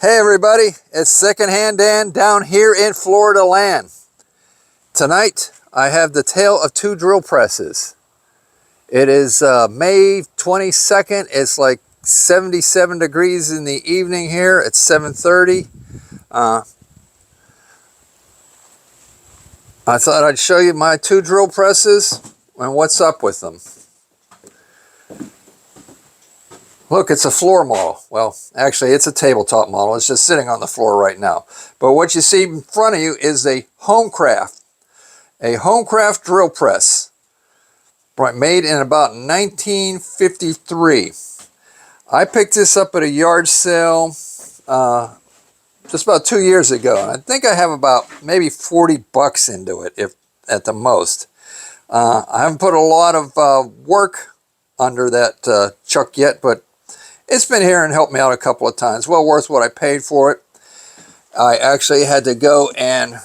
Hey everybody, it's Secondhand Dan down here in Florida land. Tonight I have the tale of two drill presses. It is May 22nd. It's like 77 degrees in the evening here. It's 7:30. I thought I'd show you my two drill presses and what's up with them. Look, it's a floor model. Well, actually, it's a tabletop model. It's just sitting on the floor right now. But what you see in front of you is a Homecraft drill press, made in about 1953. I picked this up at a yard sale just about 2 years ago, and I think I have about maybe 40 bucks into it, if at the most. I haven't put a lot of work under that chuck yet, but it's been here and helped me out a couple of times. Well worth what I paid for it. I actually had to go and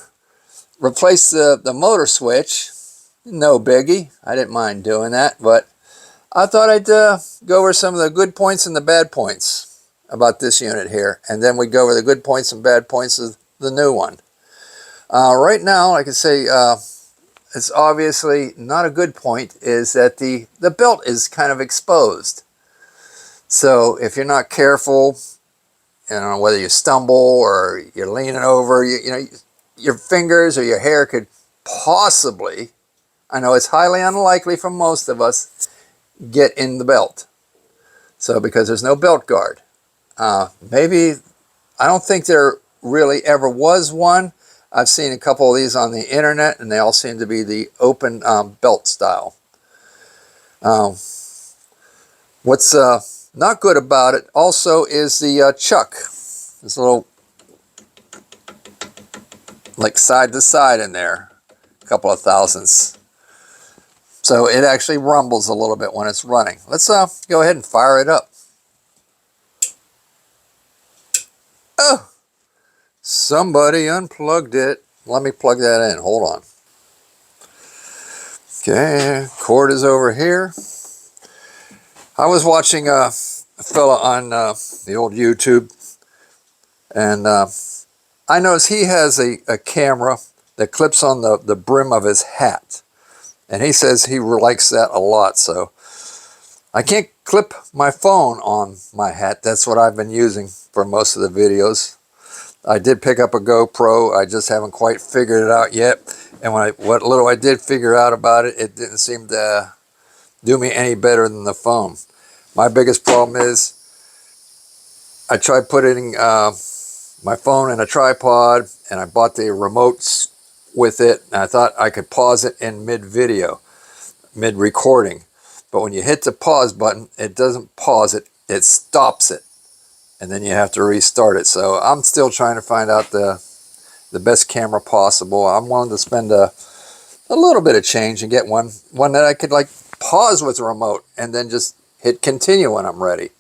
replace the motor switch. No biggie. I didn't mind doing that, but I thought I'd go over some of the good points and the bad points about this unit here, and then we'd go over the good points and bad points of the new one. Right now, I can say it's obviously not a good point is that the belt is kind of exposed. So if you're not careful, you know, whether you stumble or you're leaning over, you know, your fingers or your hair could possibly, I know it's highly unlikely for most of us, get in the belt. So because there's no belt guard. Maybe, I don't think there really ever was one. I've seen a couple of these on the internet and they all seem to be the open belt style. What's not good about it also is the chuck. This little, like side to side in there, a couple of thousandths. So it actually rumbles a little bit when it's running. Let's go ahead and fire it up. Oh, somebody unplugged it. Let me plug that in. Hold on. Okay, cord is over here. I was watching a fella on the old YouTube, and I noticed he has a camera that clips on the brim of his hat. And he says he likes that a lot, so I can't clip my phone on my hat. That's what I've been using for most of the videos. I did pick up a GoPro. I just haven't quite figured it out yet. And what little I did figure out about it, it didn't seem to do me any better than the phone. My biggest problem is I tried putting my phone in a tripod, and I bought the remotes with it, and I thought I could pause it in mid-video, mid-recording. But when you hit the pause button, it doesn't pause it, it stops it. And then you have to restart it. So I'm still trying to find out the best camera possible. I'm willing to spend a little bit of change and get one that I could like pause with the remote and then just hit continue when I'm ready.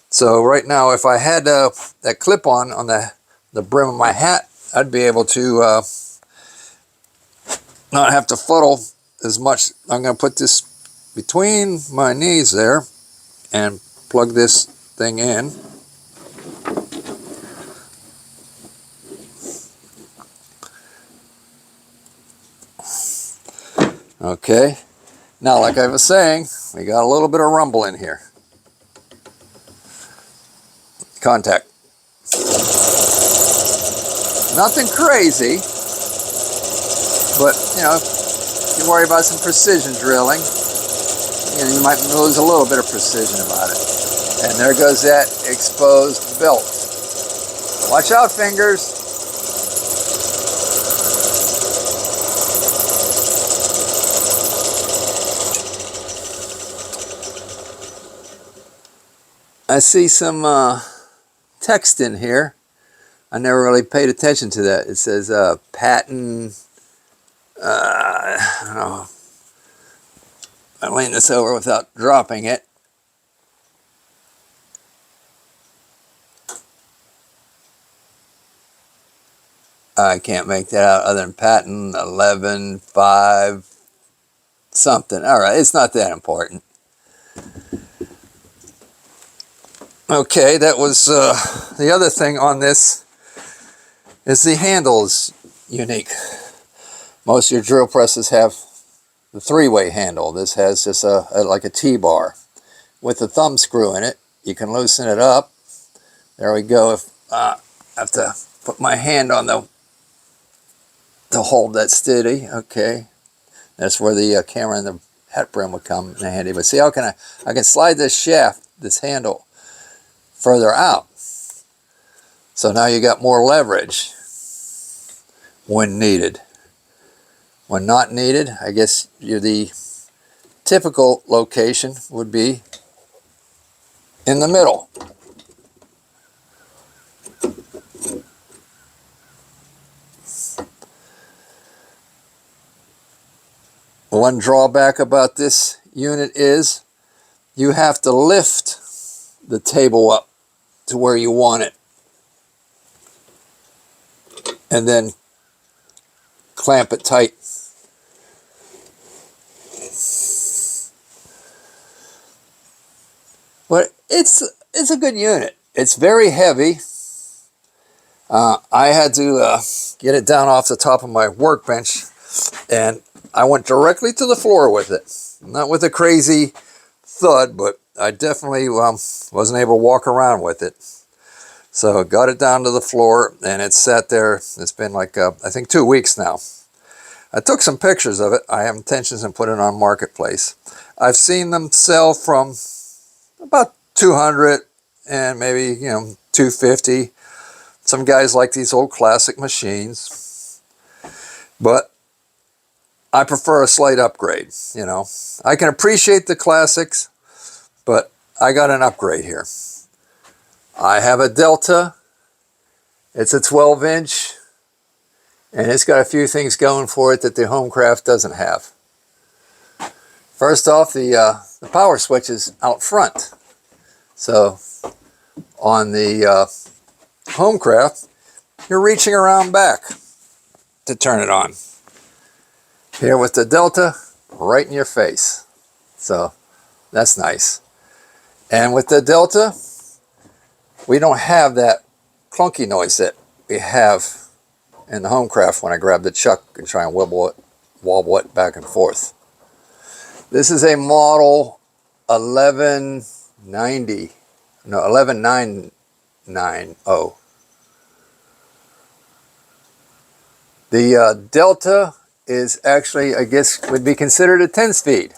So right now, if I had that clip on the brim of my hat, I'd be able to not have to fuddle as much. I'm going to put this between my knees there and plug this thing in. Okay, now like I was saying, we got a little bit of rumble in here. Contact. Nothing crazy, but you know, if you worry about some precision drilling, you know, you might lose a little bit of precision about it. And there goes that exposed belt. Watch out, fingers. I see some text in here. I never really paid attention to that. It says patent, I don't know. I lean this over without dropping it. I can't make that out other than patent 11.5 something. All right, it's not that important. Okay, that was the other thing on this is the handle is unique. Most of your drill presses have the three-way handle. This has just like a T-bar with a thumb screw in it. You can loosen it up. There we go. If I have to put my hand on the to hold that steady. Okay, that's where the camera and the hat brim would come in handy. But see how can I can slide this shaft, this handle, further out. So now you got more leverage when needed. When not needed, I guess the typical location would be in the middle. One drawback about this unit is you have to lift the table up to where you want it and then clamp it tight. But it's a good unit. It's very heavy. I had to get it down off the top of my workbench, and I went directly to the floor with it. Not with a crazy thud, but I definitely wasn't able to walk around with it. So got it down to the floor, and it sat there. It's been like, I think 2 weeks now. I took some pictures of it. I have intentions of putting it on Marketplace. I've seen them sell from about 200 and maybe, $250. Some guys like these old classic machines, but I prefer a slight upgrade. I can appreciate the classics, but I got an upgrade here. I have a Delta. It's a 12-inch, and it's got a few things going for it that the Homecraft doesn't have. First off, the power switch is out front. So on the Homecraft, you're reaching around back to turn it on. Here with the Delta, right in your face. So that's nice. And with the Delta, we don't have that clunky noise that we have in the Homecraft when I grab the chuck and try and wobble it back and forth. This is a model 11990. The Delta is actually, I guess, would be considered a 10-speed,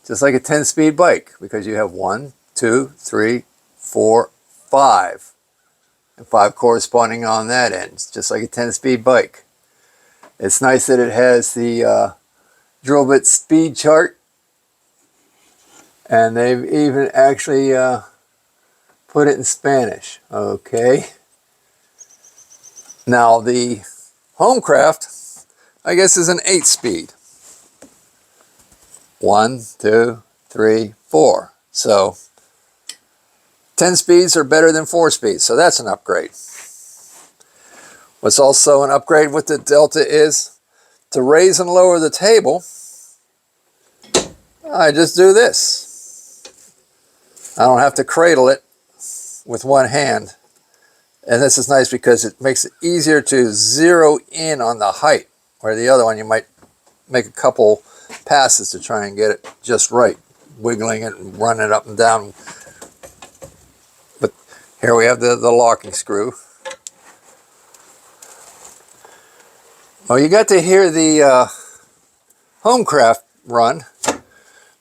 just like a 10-speed bike, because you have 1, 2, 3, 4, 5, and 5 corresponding on that end. It's just like a 10-speed bike. It's nice that it has the drill bit speed chart, and they've even actually put it in Spanish. Okay. Now the Homecraft, I guess, is an 8-speed. 1, 2, 3, 4. So 10 speeds are better than 4 speeds, so that's an upgrade. What's also an upgrade with the Delta is to raise and lower the table. I just do this. I don't have to cradle it with one hand. And this is nice because it makes it easier to zero in on the height, where the other one you might make a couple passes to try and get it just right, wiggling it and running it up and down. But here we have the locking screw. Well, you got to hear the Homecraft run.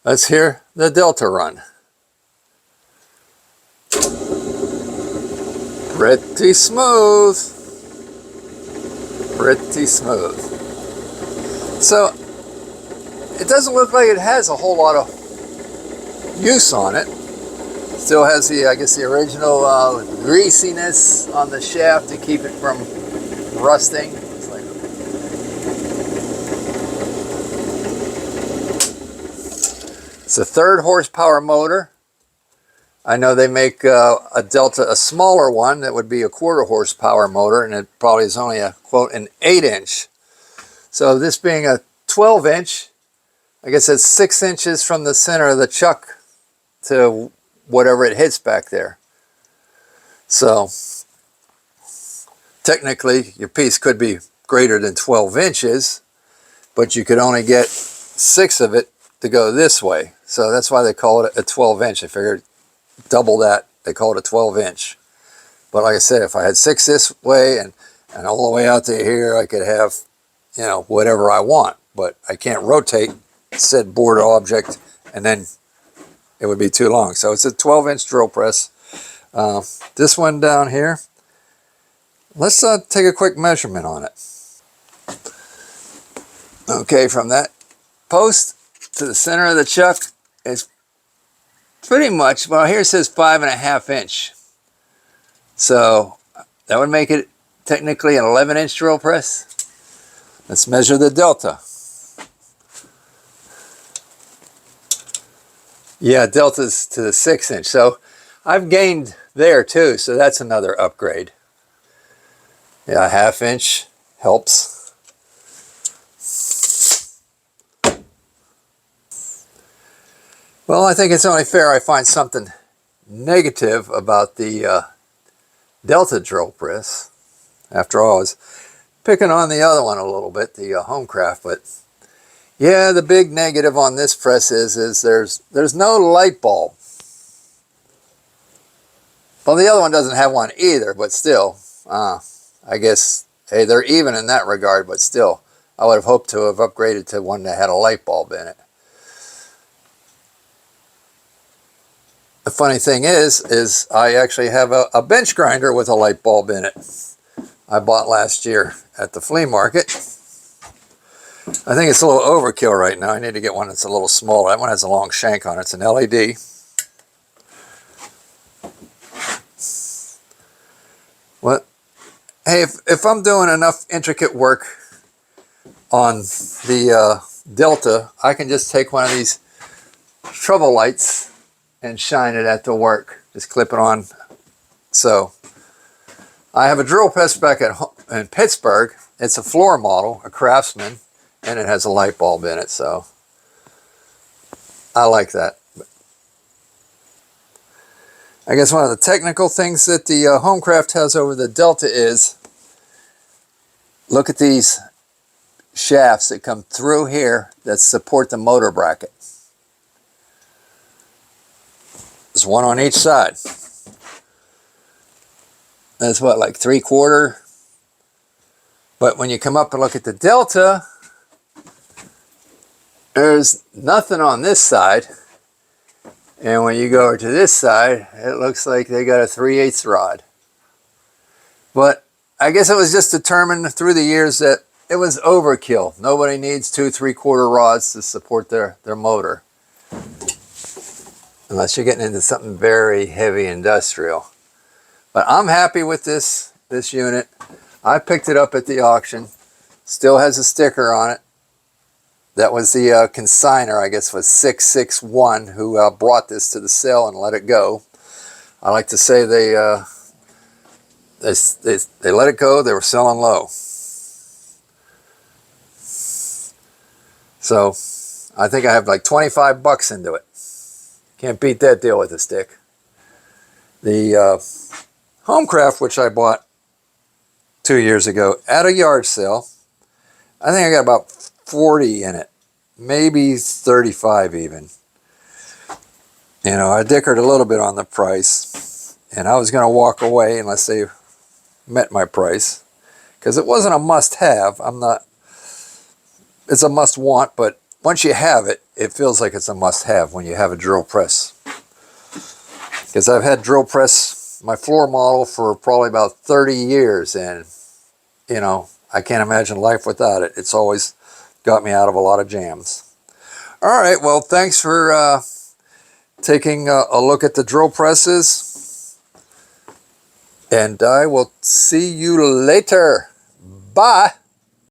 Let's hear the Delta run. Pretty smooth. Pretty smooth. So it doesn't look like it has a whole lot of use on it. Still has the, I guess, the original greasiness on the shaft to keep it from rusting. It's like, it's a 3rd horsepower motor. I know they make a Delta, a smaller one that would be a 1/4 horsepower motor, and it probably is only a, quote, an 8-inch. So this being a 12-inch, I guess it's 6 inches from the center of the chuck to whatever it hits back there. So technically your piece could be greater than 12 inches, but you could only get 6 of it to go this way. So that's why they call it a 12 inch. I figured double that, they call it a 12 inch. But like I said, if I had 6 this way and all the way out to here, I could have, you know, whatever I want. But I can't rotate said board object, and then it would be too long. So it's a 12-inch drill press. This one down here, let's take a quick measurement on it. Okay, from that post to the center of the chuck is pretty much, well, here it says 5.5 inch. So that would make it technically an 11-inch drill press. Let's measure the delta. Yeah, delta's to the 6-inch. So I've gained there too, so that's another upgrade. Yeah, a 1/2 inch helps. Well, I think it's only fair I find something negative about the Delta drill press. After all, I was picking on the other one a little bit, the Homecraft, but yeah, the big negative on this press is there's no light bulb. Well, the other one doesn't have one either, but still, I guess, hey, they're even in that regard, but still, I would have hoped to have upgraded to one that had a light bulb in it. The funny thing is I actually have a bench grinder with a light bulb in it. I bought last year at the flea market. I think it's a little overkill right now. I need to get one that's a little smaller. That one has a long shank on it. It's an LED. What? Hey, if I'm doing enough intricate work on the Delta, I can just take one of these trouble lights and shine it at the work. Just clip it on. So I have a drill press back in Pittsburgh. It's a floor model, a Craftsman, and it has a light bulb in it, so I like that. I guess one of the technical things that the Homecraft has over the Delta is, look at these shafts that come through here that support the motor bracket. There's one on each side. That's what, like 3/4? But when you come up and look at the Delta, there's nothing on this side. And when you go over to this side, it looks like they got a 3/8 rod. But I guess it was just determined through the years that it was overkill. Nobody needs 2 3/4 rods to support their motor. Unless you're getting into something very heavy industrial. But I'm happy with this unit. I picked it up at the auction. Still has a sticker on it. That was the consigner, I guess, was 661, who brought this to the sale and let it go. I like to say they let it go. They were selling low. So I think I have like 25 bucks into it. Can't beat that deal with a stick. The Homecraft, which I bought 2 years ago at a yard sale, I think I got about 40 in it, maybe 35 even. You know, I dickered a little bit on the price, and I was going to walk away unless they met my price, because it wasn't a must-have. It's a must-want, but once you have it, it feels like it's a must-have when you have a drill press. Because I've had drill press, my floor model, for probably about 30 years, and, you know, I can't imagine life without it. It's always got me out of a lot of jams. All right, well, thanks for taking a look at the drill presses, and I will see you later. Bye.